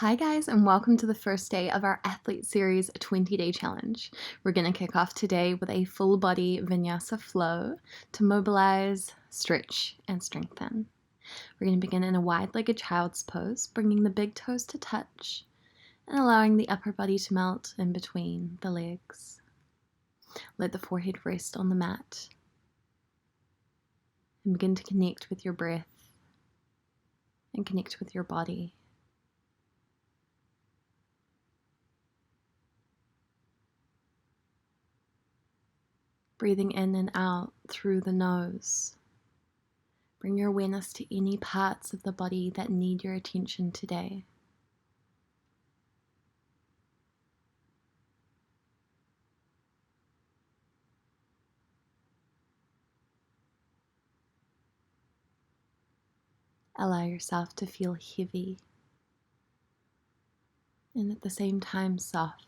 Hi guys, and welcome to the first day of our Athlete Series 20-day challenge. We're going to kick off today with a full body vinyasa flow to mobilize, stretch, and strengthen. We're going to begin in a wide-legged child's pose, bringing the big toes to touch and allowing the upper body to melt in between the legs. Let the forehead rest on the mat and begin to connect with your breath and connect with your body. Breathing in and out through the nose. Bring your awareness to any parts of the body that need your attention today. Allow yourself to feel heavy and at the same time soft.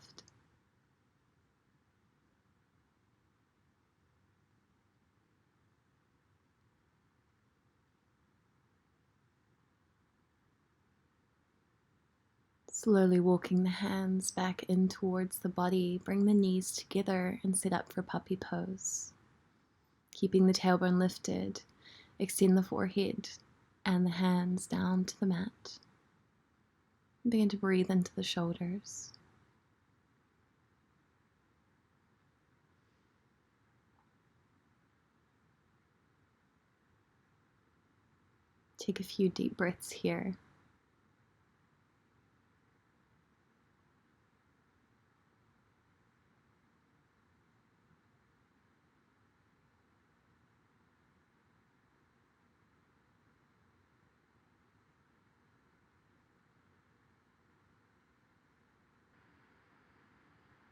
Slowly walking the hands back in towards the body, bring the knees together and set up for puppy pose. Keeping the tailbone lifted, extend the forehead and the hands down to the mat. Begin to breathe into the shoulders. Take a few deep breaths here.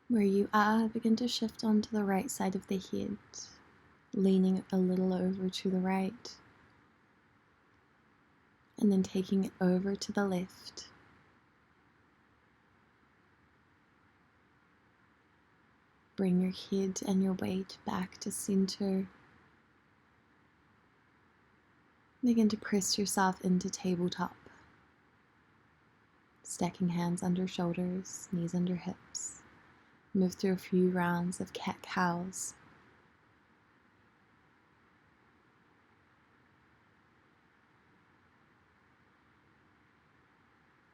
Where you are, begin to shift onto the right side of the head, leaning a little over to the right, and then taking it over to the left. Bring your head and your weight back to center. Begin to press yourself into tabletop. Stacking hands under shoulders, knees under hips. Move through a few rounds of cat-cows.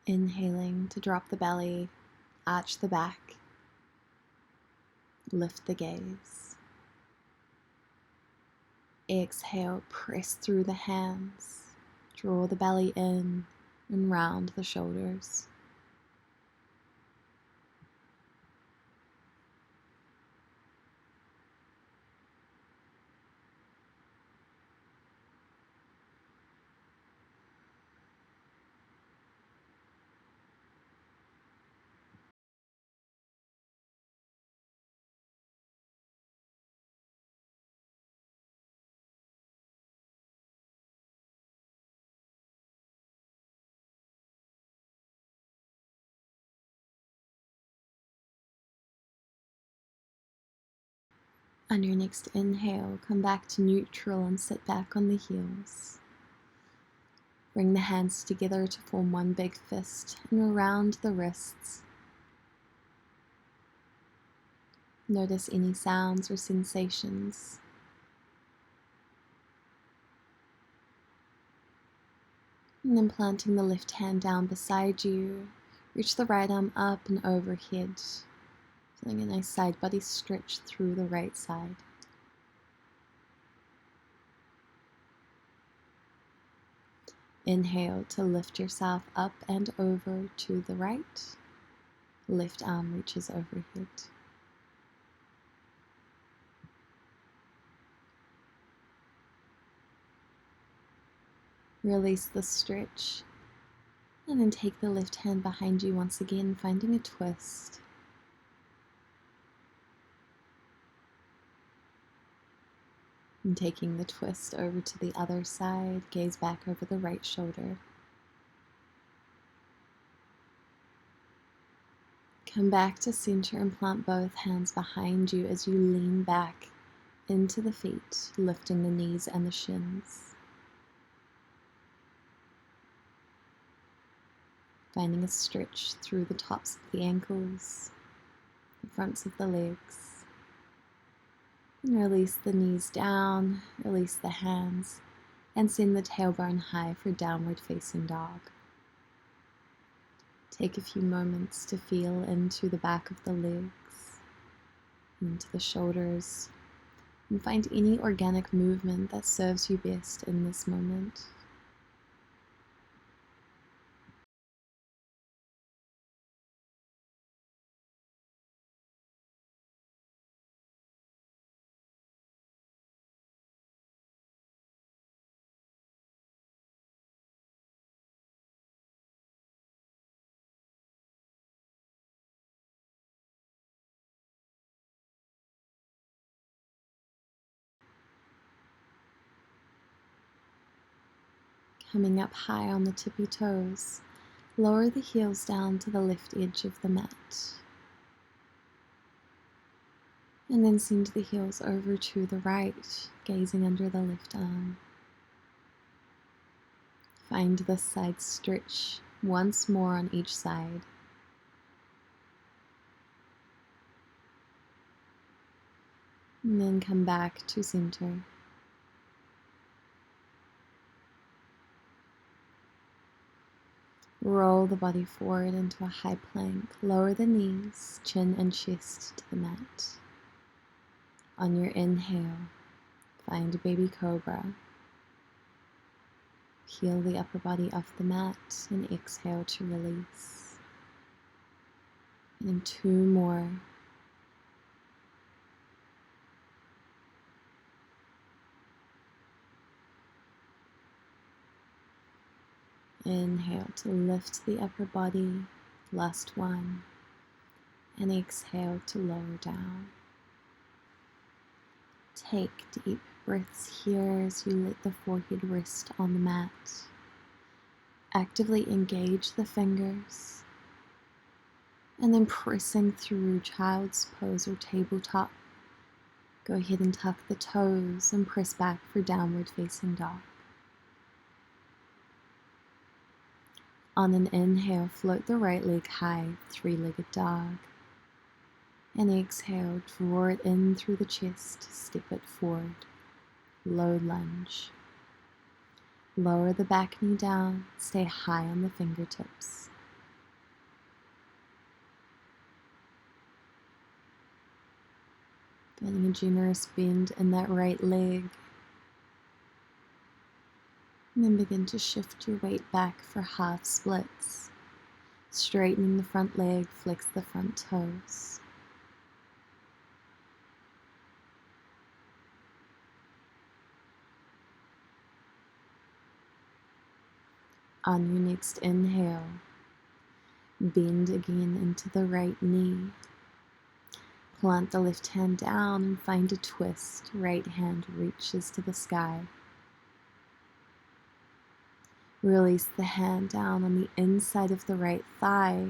Inhaling to drop the belly, arch the back, lift the gaze. Exhale, press through the hands, draw the belly in and round the shoulders. On your next inhale, come back to neutral and sit back on the heels. Bring the hands together to form one big fist and around the wrists. Notice any sounds or sensations. And then planting the left hand down beside you, reach the right arm up and overhead, feeling a nice side body stretch through the right side. Inhale to lift yourself up and over to the right. Left arm reaches overhead. Release the stretch, and then take the left hand behind you once again, finding a twist. And taking the twist over to the other side, gaze back over the right shoulder. Come back to center and plant both hands behind you as you lean back into the feet, lifting the knees and the shins. finding a stretch through the tops of the ankles, the fronts of the legs. And release the knees down, release the hands, and send the tailbone high for downward facing dog. Take a few moments to feel into the back of the legs, into the shoulders, and find any organic movement that serves you best in this moment. Coming up high on the tippy toes, lower the heels down to the left edge of the mat. And then send the heels over to the right, gazing under the left arm. Find the side stretch once more on each side. And then come back to center. Roll the body forward into a high plank. Lower the knees, chin and chest to the mat. On your inhale, find a baby cobra. Peel the upper body off the mat and exhale to release. And then 2 more. Inhale to lift the upper body, last one, and exhale to lower down. Take deep breaths here as you let the forehead rest on the mat. Actively engage the fingers, and then pressing through child's pose or tabletop. Go ahead and tuck the toes and press back for downward facing dog. On an inhale, float the right leg high, 3-legged dog. And exhale, draw it in through the chest, step it forward, low lunge. Lower the back knee down, stay high on the fingertips. Finding a generous bend in that right leg. And then begin to shift your weight back for half splits. Straightening the front leg, flex the front toes. On your next inhale, bend again into the right knee. Plant the left hand down and find a twist. Right hand reaches to the sky. Release the hand down on the inside of the right thigh,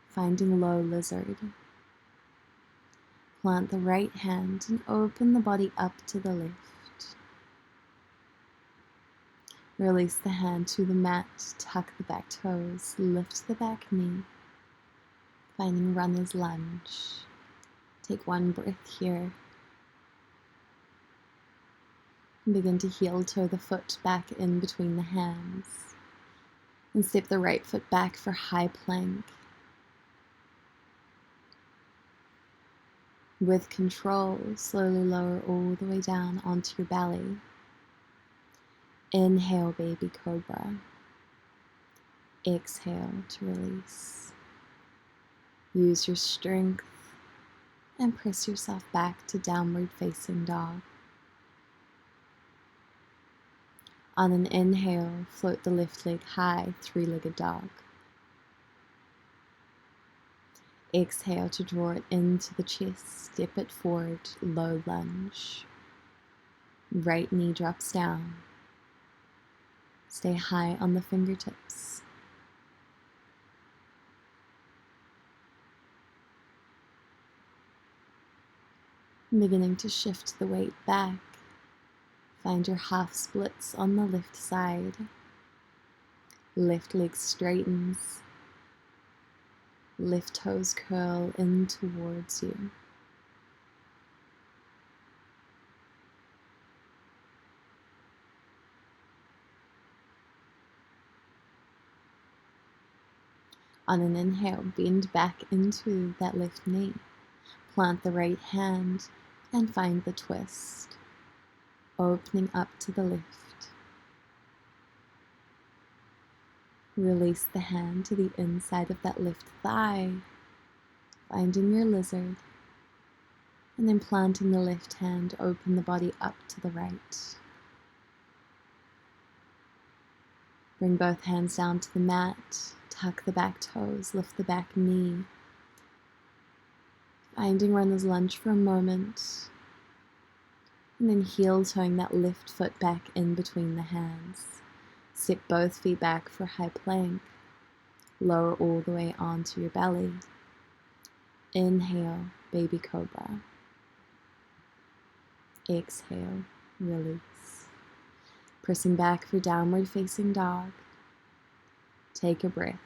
finding low lizard. Plant the right hand and open the body up to the left. Release the hand to the mat, tuck the back toes, lift the back knee, finding runner's lunge. Take 1 breath here. Begin to heel toe the foot back in between the hands. And step the right foot back for high plank. With control, slowly lower all the way down onto your belly. Inhale, baby cobra. Exhale to release. Use your strength and press yourself back to downward facing dog. On an inhale, float the left leg high, 3-legged dog. Exhale to draw it into the chest, step it forward, low lunge. Right knee drops down. Stay high on the fingertips. Beginning to shift the weight back. Find your half splits on the left side. Left leg straightens, Left toes curl in towards you. On an inhale, bend back into that left knee. Plant the right hand and find the twist, opening up to the left. Release the hand to the inside of that left thigh, finding your lizard, and then planting the left hand, open the body up to the right. Bring both hands down to the mat, tuck the back toes, lift the back knee. Finding runner's lunge for a moment, and then heel toeing that left foot back in between the hands. Step both feet back for high plank. Lower all the way onto your belly. Inhale, baby cobra. Exhale, release. Pressing back for downward facing dog. Take a breath.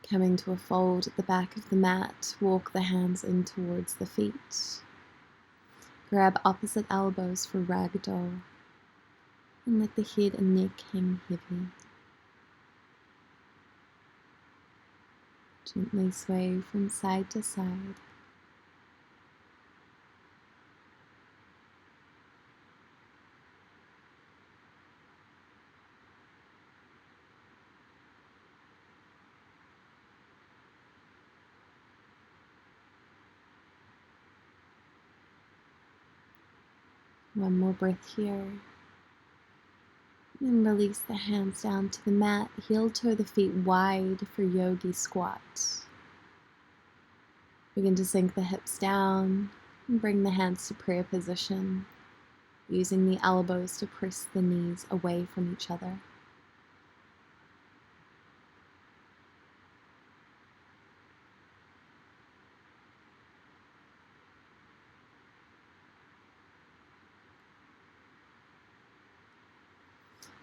Coming to a fold at the back of the mat, walk the hands in towards the feet. Grab opposite elbows for ragdoll, and let the head and neck hang heavy. Gently sway from side to side. One more breath here. And release the hands down to the mat. Heel toe the feet wide for yogi squat. Begin to sink the hips down and bring the hands to prayer position, using the elbows to press the knees away from each other.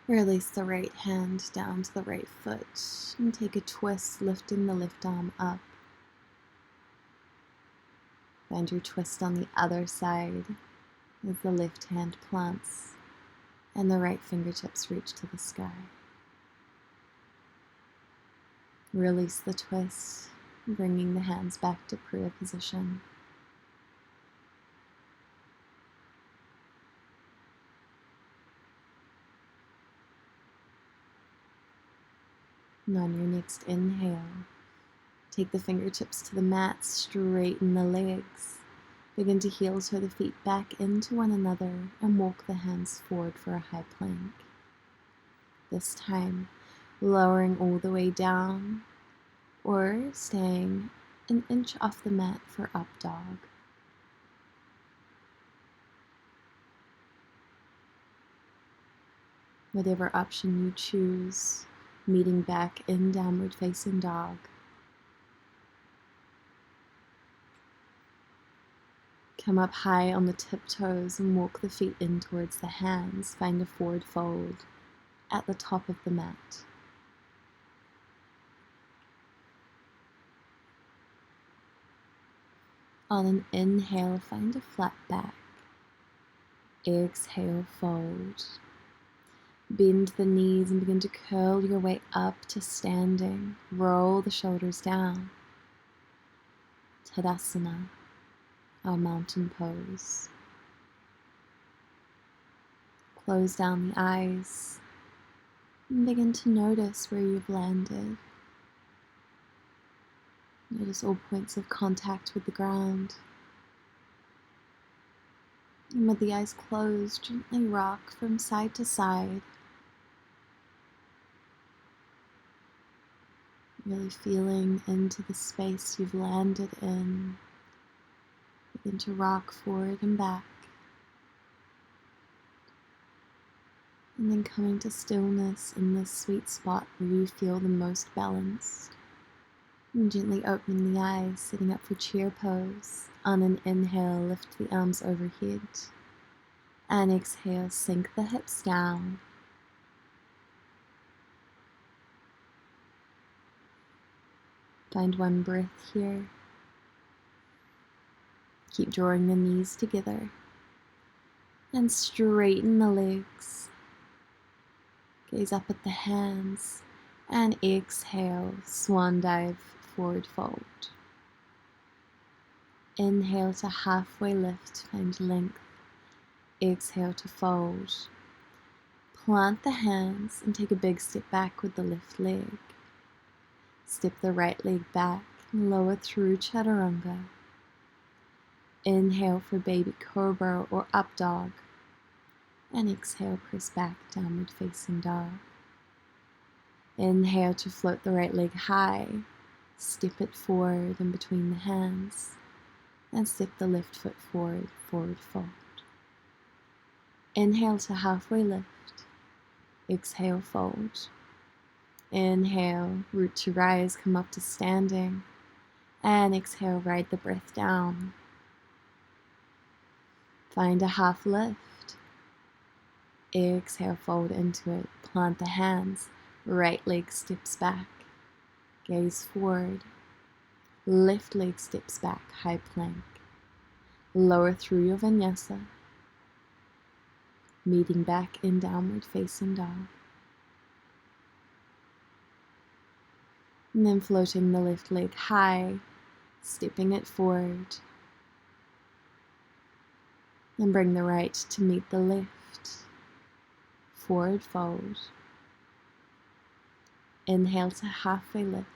Release the right hand down to the right foot and take a twist, lifting the left arm up. Find your twist on the other side as the left hand plants and the right fingertips reach to the sky. Release the twist, bringing the hands back to prayer position. And on your next inhale, take the fingertips to the mat, straighten the legs. Begin to heel toe the feet back into one another and walk the hands forward for a high plank. This time, lowering all the way down or staying an inch off the mat for up dog. Whatever option you choose, meeting back in downward facing dog. Come up high on the tiptoes and walk the feet in towards the hands. Find a forward fold at the top of the mat. On an inhale, find a flat back. Exhale, fold. Bend the knees and begin to curl your way up to standing. Roll the shoulders down. Tadasana, our mountain pose. Close down the eyes and begin to notice where you've landed. Notice all points of contact with the ground. And with the eyes closed, gently rock from side to side. Really feeling into the space you've landed in. Begin to rock forward and back. And then coming to stillness in this sweet spot where you feel the most balanced. And gently opening the eyes, sitting up for chair pose. On an inhale, lift the arms overhead. And exhale, sink the hips down. Find one breath here. Keep drawing the knees together. And straighten the legs. Gaze up at the hands. And exhale, swan dive, forward fold. Inhale to halfway lift, find length. Exhale to fold. Plant the hands and take a big step back with the left leg. Step the right leg back and lower through Chaturanga. Inhale for baby cobra or up dog. And exhale, press back, downward facing dog. Inhale to float the right leg high. Step it forward in between the hands. And step the left foot forward, forward fold. Inhale to halfway lift. Exhale, fold. Inhale, root to rise, come up to standing. And exhale, ride the breath down. Find a half lift. Exhale, fold into it. Plant the hands. Right leg steps back. Gaze forward. Left leg steps back, high plank. Lower through your vinyasa. Meeting back in downward facing dog. And then floating the left leg high, stepping it forward. Then bring the right to meet the left. Forward fold. Inhale to halfway lift.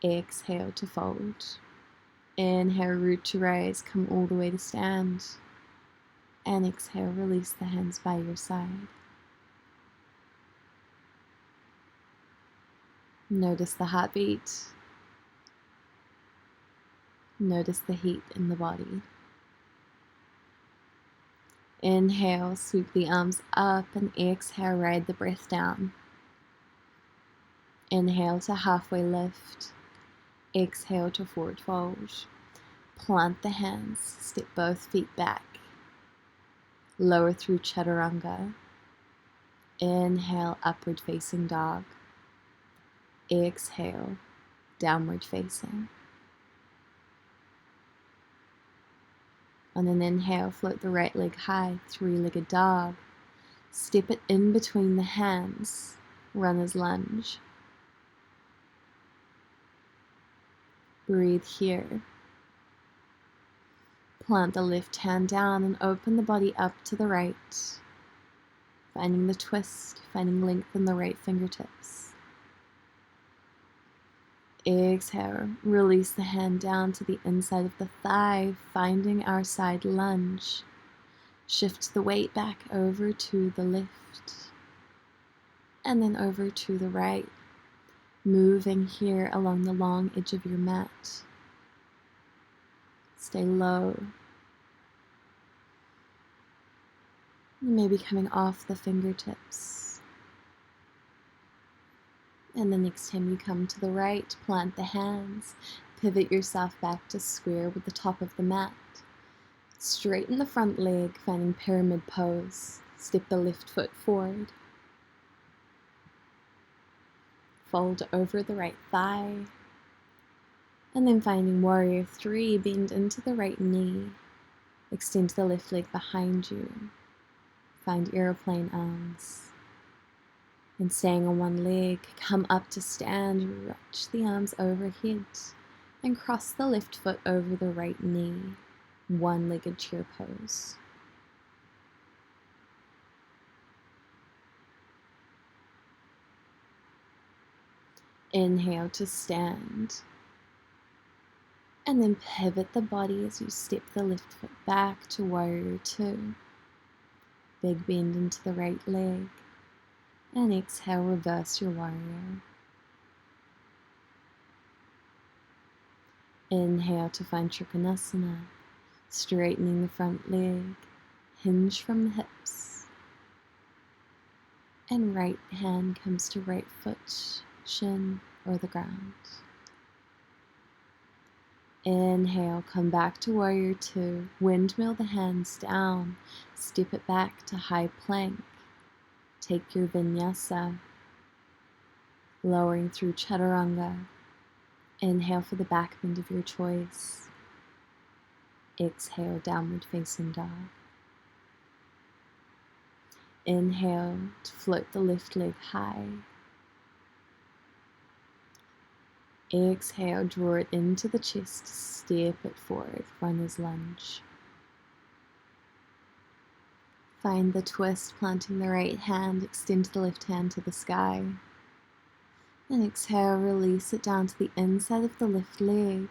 Exhale to fold. Inhale, root to rise, come all the way to stand. And exhale, release the hands by your side. Notice the heartbeat. Notice the heat in the body. Inhale, sweep the arms up, and exhale, ride the breath down. Inhale to halfway lift. Exhale to forward fold. Plant the hands, step both feet back. Lower through Chaturanga. Inhale, upward facing dog. Exhale, downward facing. On an inhale, float the right leg high, three-legged dog. Step it in between the hands, runner's lunge. Breathe here. Plant the left hand down and open the body up to the right. Finding the twist, finding length in the right fingertips. Exhale, release the hand down to the inside of the thigh, finding our side lunge. Shift the weight back over to the left and then over to the right, moving here along the long edge of your mat. Stay low. You may be coming off the fingertips. And the next time you come to the right, plant the hands. Pivot yourself back to square with the top of the mat. Straighten the front leg, finding pyramid pose. Step the left foot forward. Fold over the right thigh. And then finding warrior three, bend into the right knee. Extend the left leg behind you. Find airplane arms. And staying on one leg, come up to stand, reach the arms overhead, and cross the left foot over the right knee, one-legged chair pose. Inhale to stand, and then pivot the body as you step the left foot back to warrior two. Big bend into the right leg. And exhale, reverse your warrior. Inhale to find Trikonasana, straightening the front leg, hinge from the hips. And right hand comes to right foot, shin, or the ground. Inhale, come back to warrior two. Windmill the hands down. Step it back to high plank. Take your vinyasa. Lowering through chaturanga. Inhale for the back bend of your choice. Exhale, downward facing dog. Inhale to float the left leg high. Exhale, draw it into the chest, step it forward, runner's lunge. Find the twist, planting the right hand, extend the left hand to the sky. And exhale, release it down to the inside of the left leg.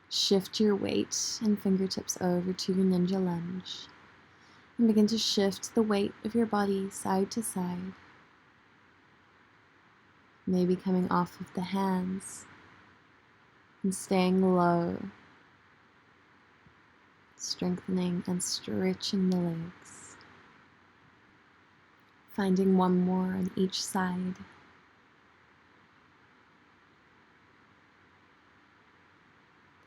Shift your weight and fingertips over to your ninja lunge. And begin to shift the weight of your body side to side. Maybe coming off of the hands and staying low. Strengthening and stretching the legs. Finding one more on each side.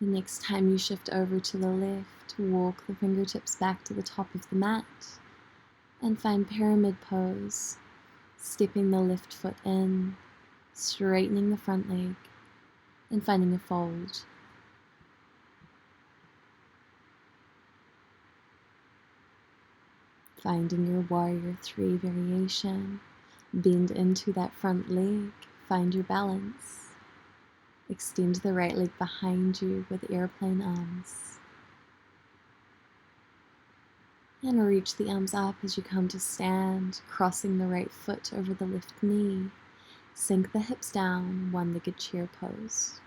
The next time you shift over to the left, walk the fingertips back to the top of the mat and find pyramid pose, stepping the left foot in, straightening the front leg, and finding a fold. Finding your warrior three variation, bend into that front leg, find your balance. Extend the right leg behind you with airplane arms. And reach the arms up as you come to stand, crossing the right foot over the left knee. Sink the hips down, one-legged chair pose.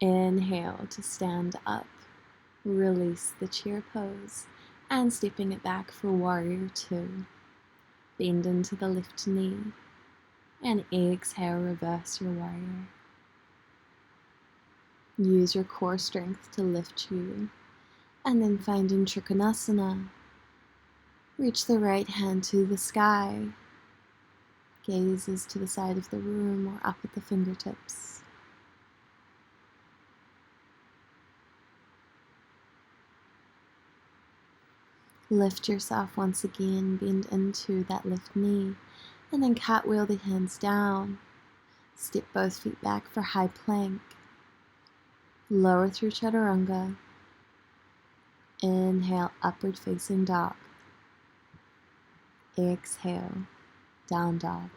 Inhale to stand up. Release the chair pose and stepping it back for warrior two. Bend into the left knee and exhale, reverse your warrior. Use your core strength to lift you and then finding Trikonasana. Reach the right hand to the sky. Gazes to the side of the room or up at the fingertips. Lift yourself once again, bend into that left knee, and then cartwheel the hands down. Step both feet back for high plank. Lower through chaturanga. Inhale, upward facing dog. Exhale, down dog.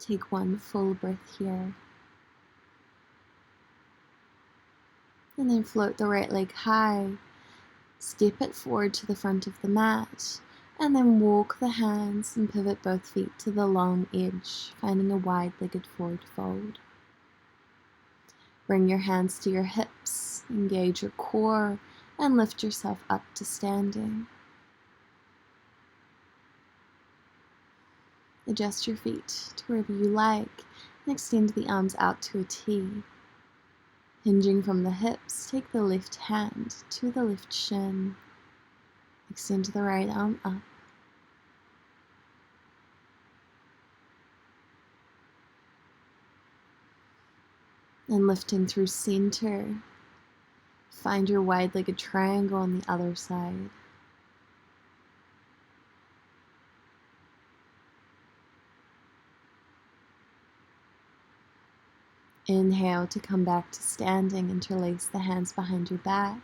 Take one full breath here. And then float the right leg high. Step it forward to the front of the mat, and then walk the hands and pivot both feet to the long edge, finding a wide-legged forward fold. Bring your hands to your hips, engage your core, and lift yourself up to standing. Adjust your feet to wherever you like, and extend the arms out to a T. Hinging from the hips, take the left hand to the left shin. Extend the right arm up. And lifting through center, find your wide-legged triangle on the other side. Inhale to come back to standing, interlace the hands behind your back,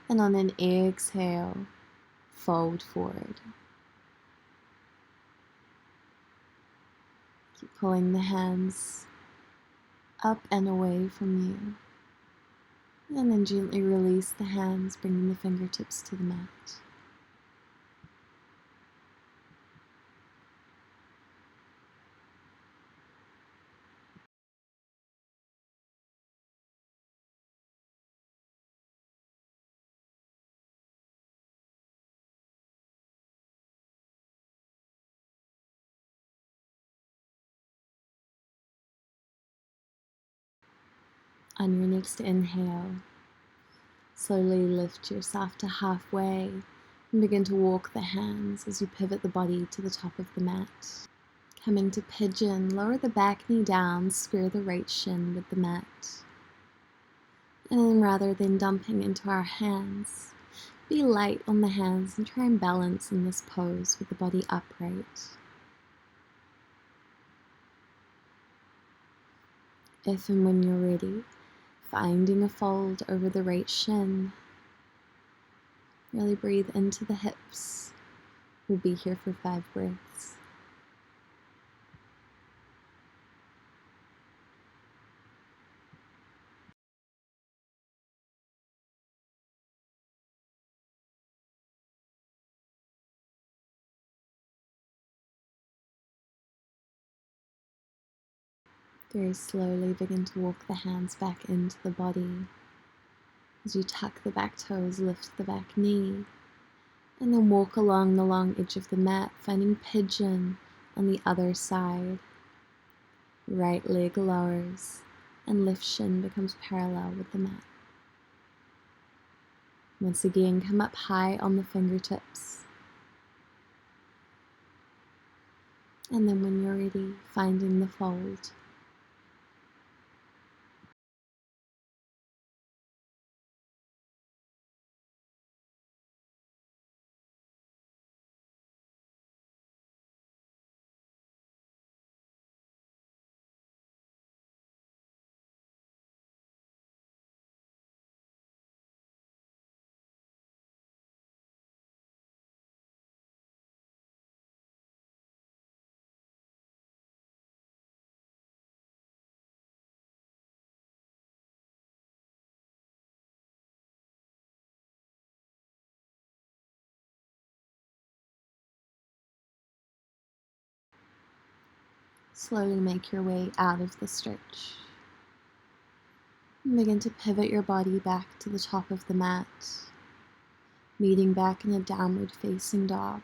and on an exhale, fold forward. Keep pulling the hands up and away from you, and then gently release the hands, bringing the fingertips to the mat. On your next inhale, slowly lift yourself to halfway And begin to walk the hands as you pivot the body to the top of the mat. Coming to Pigeon, lower the back knee down, square the right shin with the mat. And then rather than dumping into our hands, be light on the hands and try and balance in this pose with the body upright. If and when you're ready, finding a fold over the right shin. Really breathe into the hips. We'll be here for 5 breaths. Very slowly begin to walk the hands back into the body. As you tuck the back toes, lift the back knee, and then walk along the long edge of the mat, finding Pigeon on the other side. Right leg lowers, and left shin becomes parallel with the mat. Once again, come up high on the fingertips. And then when you're ready, finding the fold. Slowly make your way out of the stretch. And begin to pivot your body back to the top of the mat, meeting back in a downward facing dog.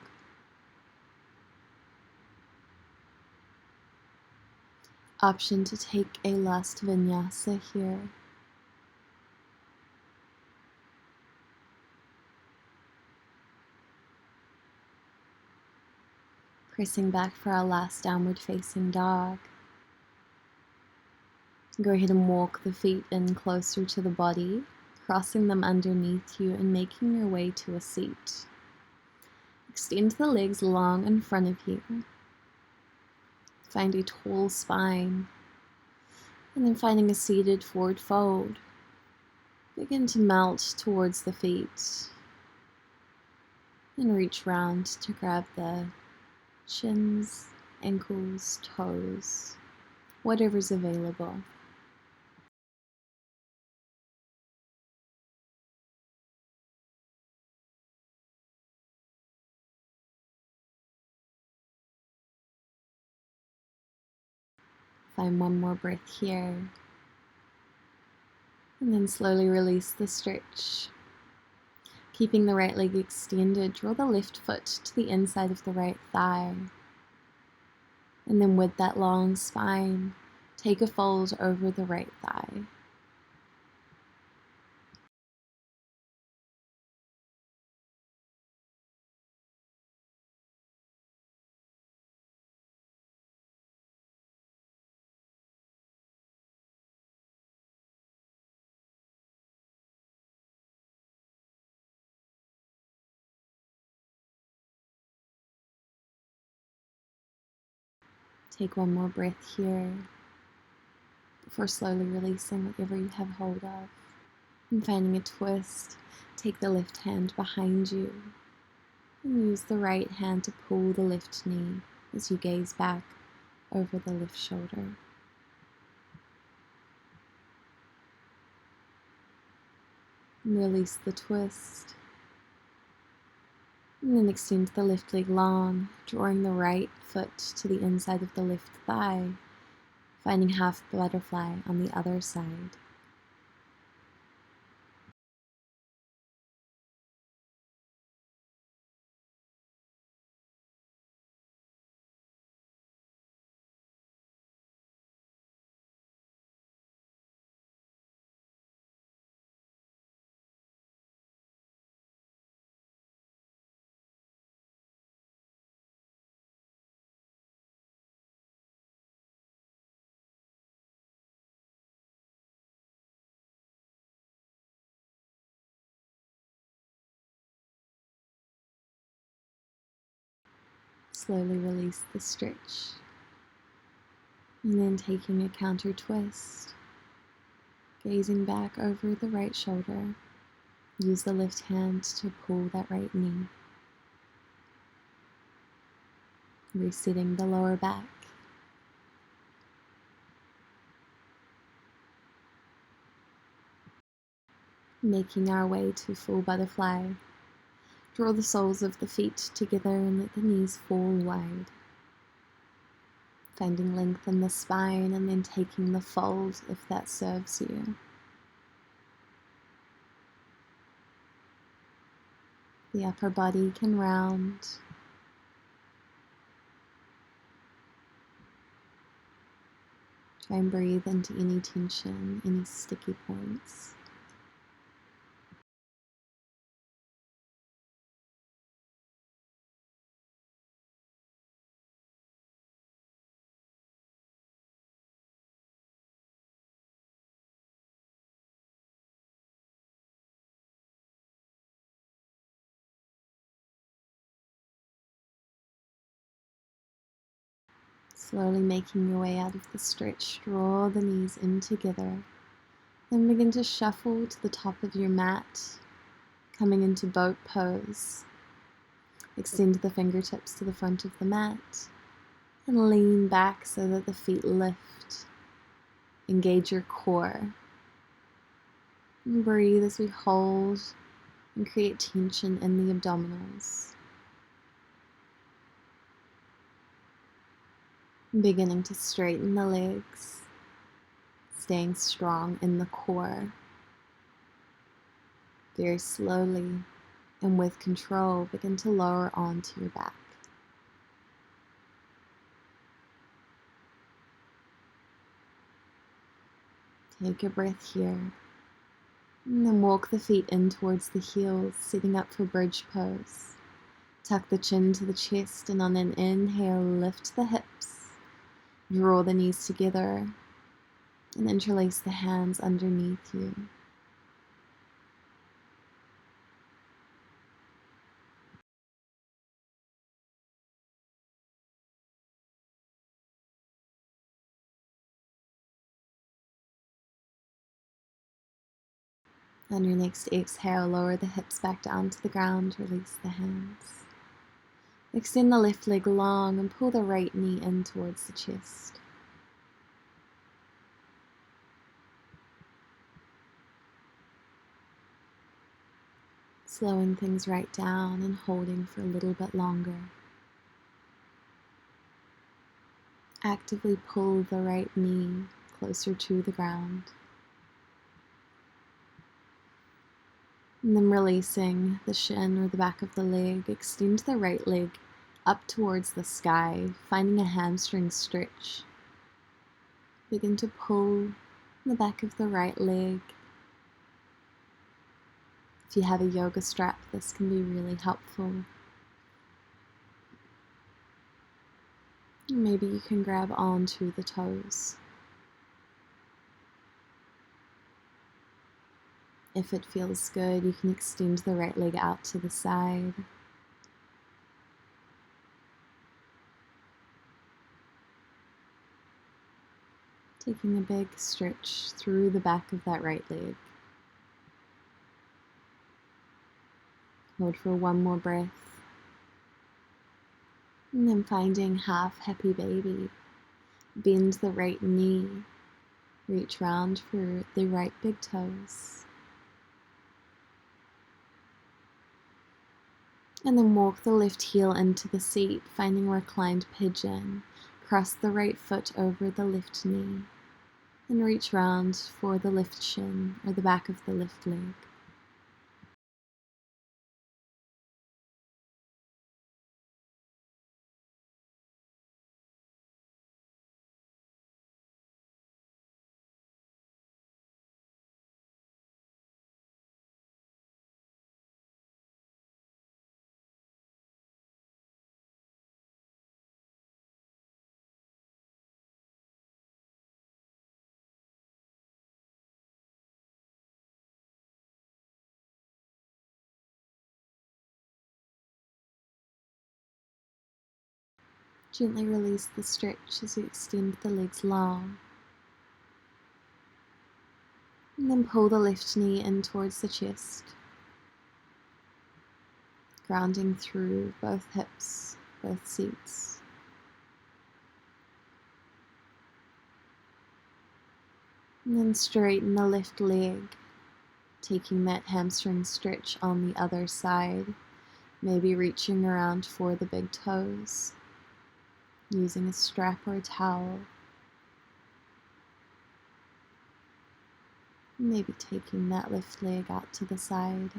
Option to take a last vinyasa here. Pressing back for our last downward facing dog. Go ahead and walk the feet in closer to the body, crossing them underneath you and making your way to a seat. Extend the legs long in front of you. Find a tall spine. And then finding a seated forward fold. Begin to melt towards the feet. And reach round to grab the shins, ankles, toes, whatever's available. Find one more breath here. And then slowly release the stretch. Keeping the right leg extended, draw the left foot to the inside of the right thigh. And then with that long spine, take a fold over the right thigh. Take one more breath here before slowly releasing whatever you have hold of. And finding a twist, take the left hand behind you and use the right hand to pull the left knee as you gaze back over the left shoulder. And release the twist. And then extend the left leg long, drawing the right foot to the inside of the left thigh, finding half butterfly on the other side. Slowly release the stretch. And then taking a counter twist, gazing back over the right shoulder. Use the left hand to pull that right knee. Resetting the lower back. Making our way to full butterfly. Draw the soles of the feet together and let the knees fall wide. Finding length in the spine and then taking the fold if that serves you. The upper body can round. Try and breathe into any tension, any sticky points. Slowly making your way out of the stretch, draw the knees in together. Then begin to shuffle to the top of your mat, coming into boat pose. Extend the fingertips to the front of the mat and lean back so that the feet lift. Engage your core. And breathe as we hold and create tension in the abdominals. Beginning to straighten the legs, staying strong in the core. Very slowly and with control, begin to lower onto your back. Take a breath here. And then walk the feet in towards the heels, setting up for bridge pose. Tuck the chin to the chest and on an inhale, lift the hips. Draw the knees together and interlace the hands underneath you. On your next exhale, lower the hips back down to the ground, release the hands. Extend the left leg long and pull the right knee in towards the chest. Slowing things right down and holding for a little bit longer. Actively pull the right knee closer to the ground. And then releasing the shin or the back of the leg, extend the right leg up towards the sky, finding a hamstring stretch. Begin to pull the back of the right leg. If you have a yoga strap, this can be really helpful. Maybe you can grab onto the toes. If it feels good, you can extend the right leg out to the side. Taking a big stretch through the back of that right leg. Hold for one more breath. And then finding half happy baby. Bend the right knee. Reach round for the right big toes. And then walk the left heel into the seat, finding reclined pigeon. Cross the right foot over the left knee. And reach round for the left shin or the back of the left leg. Gently release the stretch as you extend the legs long. And then pull the left knee in towards the chest, grounding through both hips, both seats. And then straighten the left leg, taking that hamstring stretch on the other side, maybe reaching around for the big toes, using a strap or a towel. Maybe taking that left leg out to the side.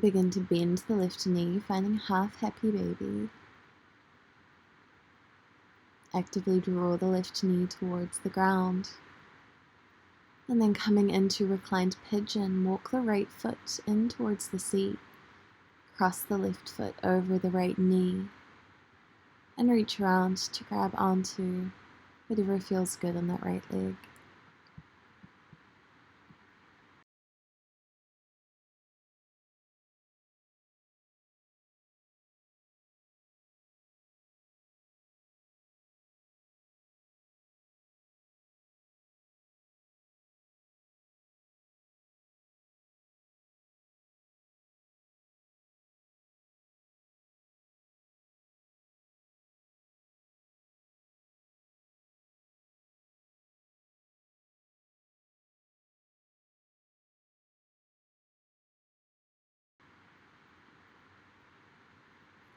Begin to bend the left knee, finding half happy baby. Actively draw the left knee towards the ground. And then coming into reclined pigeon, walk the right foot in towards the seat. Cross the left foot over the right knee. And reach around to grab onto whatever feels good on that right leg.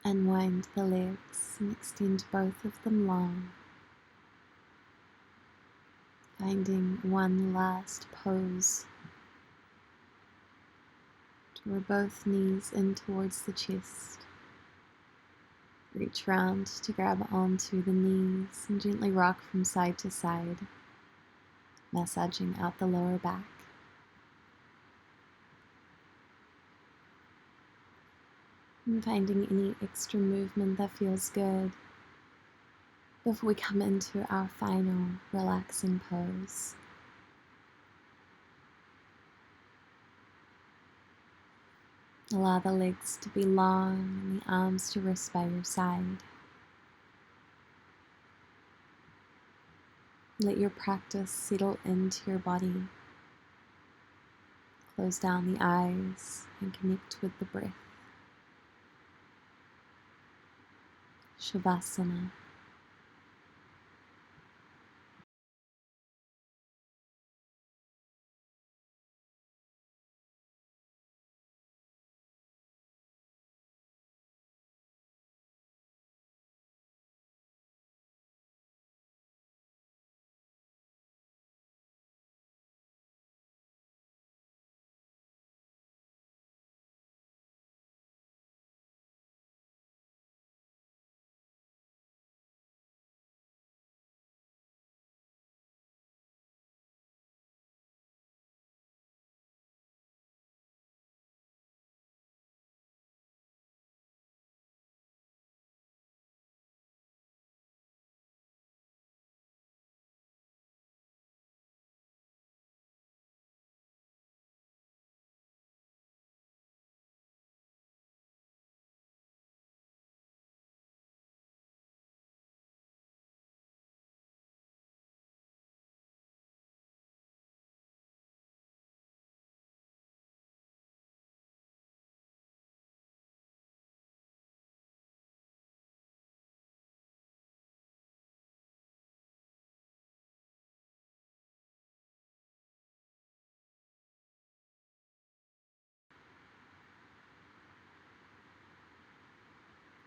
Unwind the legs and extend both of them long. Finding one last pose. Draw both knees in towards the chest. Reach round to grab onto the knees and gently rock from side to side, massaging out the lower back. And finding any extra movement that feels good before we come into our final relaxing pose. Allow the legs to be long and the arms to rest by your side. Let your practice settle into your body. Close down the eyes and connect with the breath. Savasana.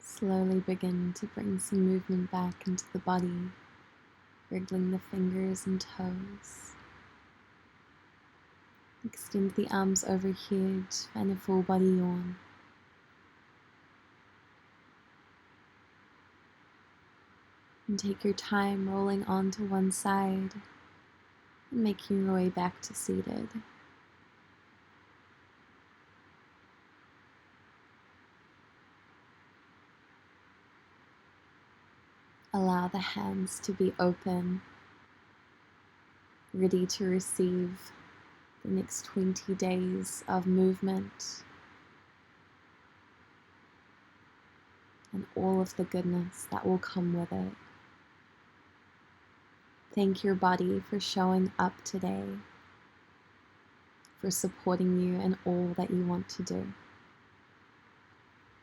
Slowly begin to bring some movement back into the body, wriggling the fingers and toes. Extend the arms overhead, find a full body yawn. And take your time rolling onto one side and making your way back to seated. Allow the hands to be open, ready to receive the next 20 days of movement and all of the goodness that will come with it. Thank your body for showing up today, for supporting you in all that you want to do.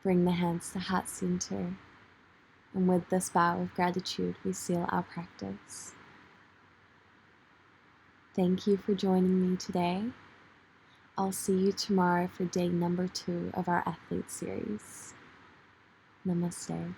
Bring the hands to heart center, and with this bow of gratitude, we seal our practice. Thank you for joining me today. I'll see you tomorrow for day number 2 of our athlete series. Namaste.